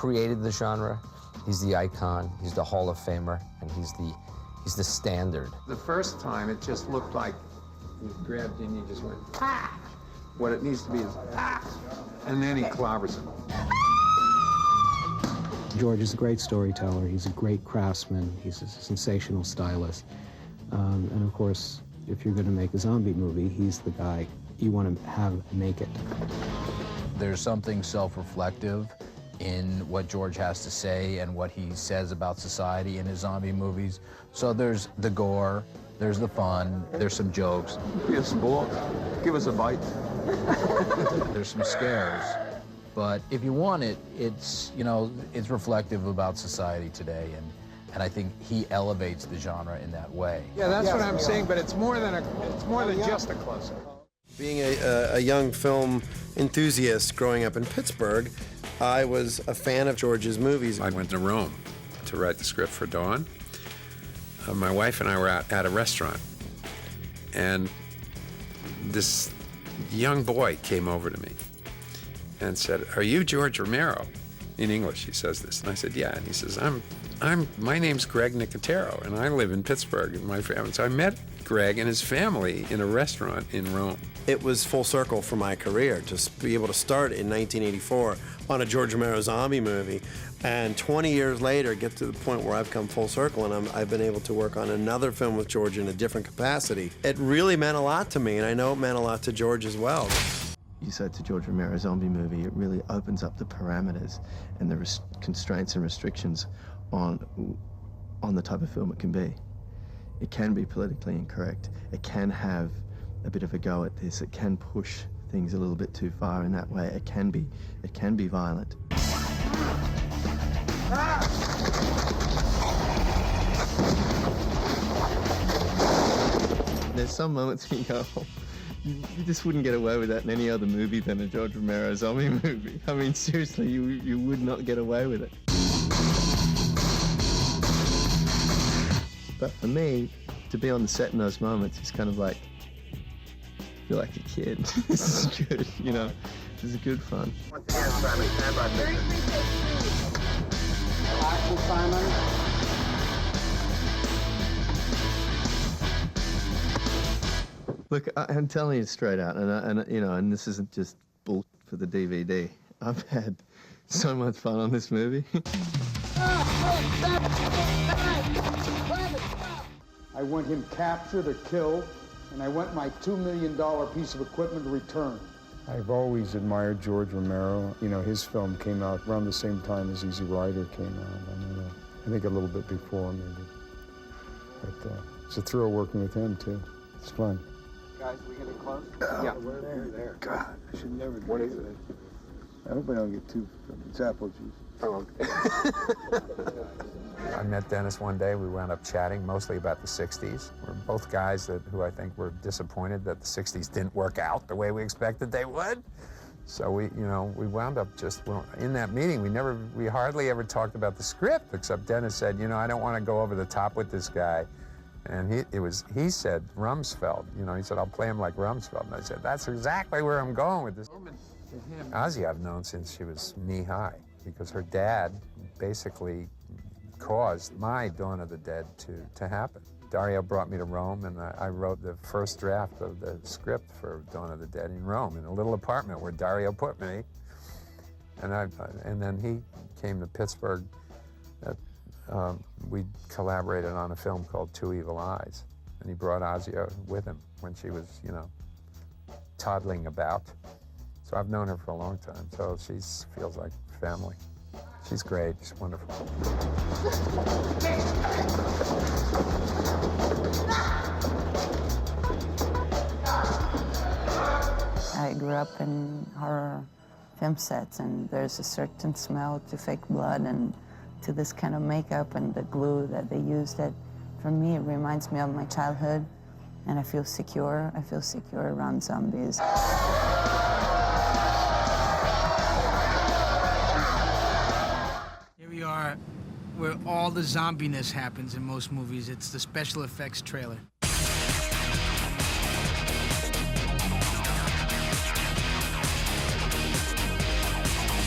created the genre. He's the icon, he's the Hall of Famer, and he's the standard. The first time, it just looked like you grabbed and you just went, ah! What it needs to be is, ah! And then he clobbers him. George is a great storyteller. He's a great craftsman. He's a sensational stylist. And of course, if you're going to make a zombie movie, he's the guy you want to have make it. There's something self-reflective in what George has to say and what he says about society in his zombie movies. So there's the gore, there's the fun, there's some jokes. Be a sport. Give us a bite. There's some scares. But if you want it, it's, you know, it's reflective about society today, and I think he elevates the genre in that way. Yeah, that's what I'm saying, but it's more than just a close-up. Being a young film enthusiast growing up in Pittsburgh, I was a fan of George's movies. I went to Rome to write the script for Dawn. My wife and I were out at a restaurant, and this young boy came over to me and said, "Are you George Romero?" In English, he says this. And I said, "Yeah." And he says, my name's Greg Nicotero, and I live in Pittsburgh, and my family. So I met Greg and his family in a restaurant in Rome. It was full circle for my career to be able to start in 1984 on a George Romero zombie movie, and 20 years later get to the point where I've come full circle and I've been able to work on another film with George in a different capacity. It really meant a lot to me, and I know it meant a lot to George as well. You said to George Romero zombie movie, it really opens up the parameters and the constraints and restrictions on the type of film it can be. It can be politically incorrect. It can have a bit of a go at this. It can push things a little bit too far in that way. It can be violent. There's some moments when you go, you just wouldn't get away with that in any other movie than a George Romero zombie movie. I mean, seriously, you would not get away with it. But for me, to be on the set in those moments is kind of like, I feel like a kid. This is good, you know. This is good fun. Once again, Simon, stand by. 3362. Action, Simon. Look, I'm telling you straight out, and this isn't just bull for the DVD. I've had so much fun on this movie. I want him captured or killed, and I want my $2 million piece of equipment returned. I've always admired George Romero. You know, his film came out around the same time as Easy Rider came out. I think a little bit before, maybe. But it's a thrill working with him, too. It's fun. Guys, we getting close? Yeah. There. God, I should never do What is it? I hope I don't get too... It's apple juice. Oh, okay. I met Dennis one day. We wound up chatting mostly about the 60s. We're both guys who I think were disappointed that the 60s didn't work out the way we expected they would. So we wound up just, in that meeting, we hardly ever talked about the script, except Dennis said, I don't want to go over the top with this guy. And he said Rumsfeld, he said, I'll play him like Rumsfeld. And I said, that's exactly where I'm going with this. Ozzy I've known since she was knee-high, because her dad basically caused my Dawn of the Dead to happen. Dario brought me to Rome, and I wrote the first draft of the script for Dawn of the Dead in Rome, in a little apartment where Dario put me. And then he came to Pittsburgh. We collaborated on a film called Two Evil Eyes, and he brought Ozzy with him when she was, toddling about. So I've known her for a long time, so she feels like family. She's great, she's wonderful. I grew up in horror film sets, and there's a certain smell to fake blood and to this kind of makeup and the glue that they used. That, for me, it reminds me of my childhood, and I feel secure. I feel secure around zombies. Here we are, where all the zombiness happens in most movies. It's the special effects trailer.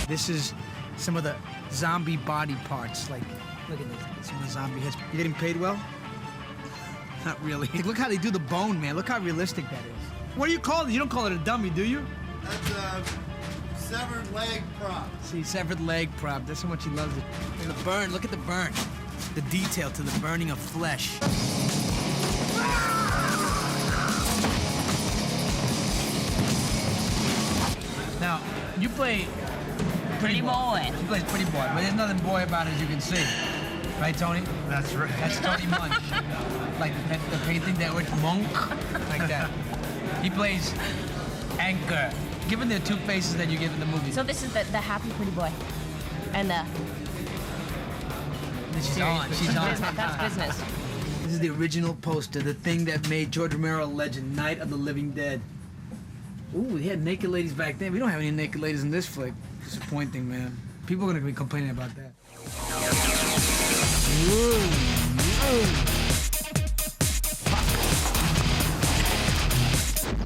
This is some of the zombie body parts. Like, look at this. Some of the zombie heads. You getting paid well? Not really. Look how they do the bone, man. Look how realistic that is. What do you call it? You don't call it a dummy, do you? That's a severed leg prop. See, severed leg prop. That's how much he loves it. And the burn. Look at the burn. The detail to the burning of flesh. Now, you play Pretty Boy. He plays Pretty Boy, but there's nothing boy about it, as you can see. Right, Tony? That's right. That's Tony Munch. Like the painting that was Monk, like that. He plays Anchor. Given the two faces that you give in the movie. So this is the happy Pretty Boy. And the... She's on. She's on. That's business. This is the original poster, the thing that made George Romero a legend, Night of the Living Dead. Ooh, he had naked ladies back then. We don't have any naked ladies in this flick. Disappointing, man. People are gonna be complaining about that.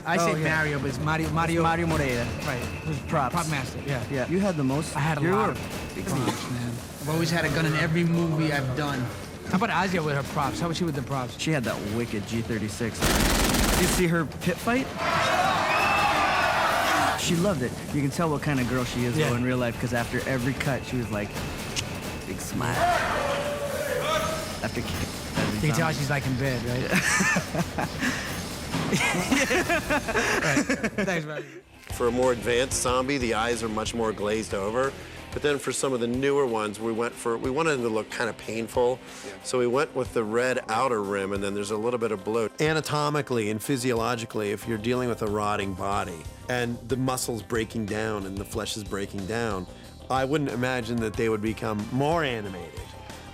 I say Mario, but it's Mario Moreira. Right. Who's props? Prop master, yeah. You had the most. I had a lot of props, man. I've always had a gun in every movie I've done. How about Asia with her props? How was she with the props? She had that wicked G36. Did you see her pit fight? She loved it. You can tell what kind of girl she is though in real life, because after every cut, she was like, big smile. After you can tell she's like in bed, right? Right. Thanks, man. For a more advanced zombie, the eyes are much more glazed over. But then for some of the newer ones, we wanted them to look kind of painful. So we went with the red outer rim, and then there's a little bit of blue. Anatomically and physiologically, if you're dealing with a rotting body and the muscle's breaking down and the flesh is breaking down, I wouldn't imagine that they would become more animated.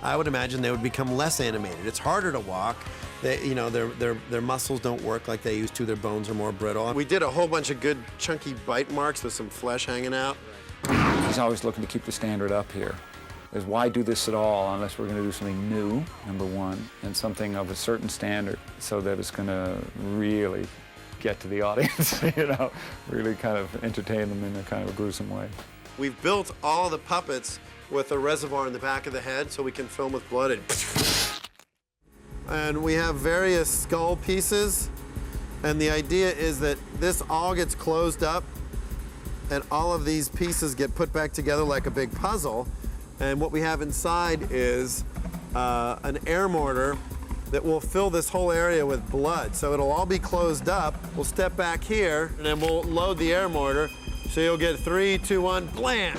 I would imagine they would become less animated. It's harder to walk. They, you know, their muscles don't work like they used to. Their bones are more brittle. We did a whole bunch of good chunky bite marks with some flesh hanging out. He's always looking to keep the standard up here. Is why do this at all unless we're going to do something new, number one, and something of a certain standard so that it's going to really get to the audience, you know, really kind of entertain them in a kind of a gruesome way. We've built all the puppets with a reservoir in the back of the head so we can film with blood. And we have various skull pieces, and the idea is that this all gets closed up and all of these pieces get put back together like a big puzzle. And what we have inside is an air mortar that will fill this whole area with blood. So it'll all be closed up. We'll step back here, and then we'll load the air mortar. So you'll get 3, 2, 1, blam!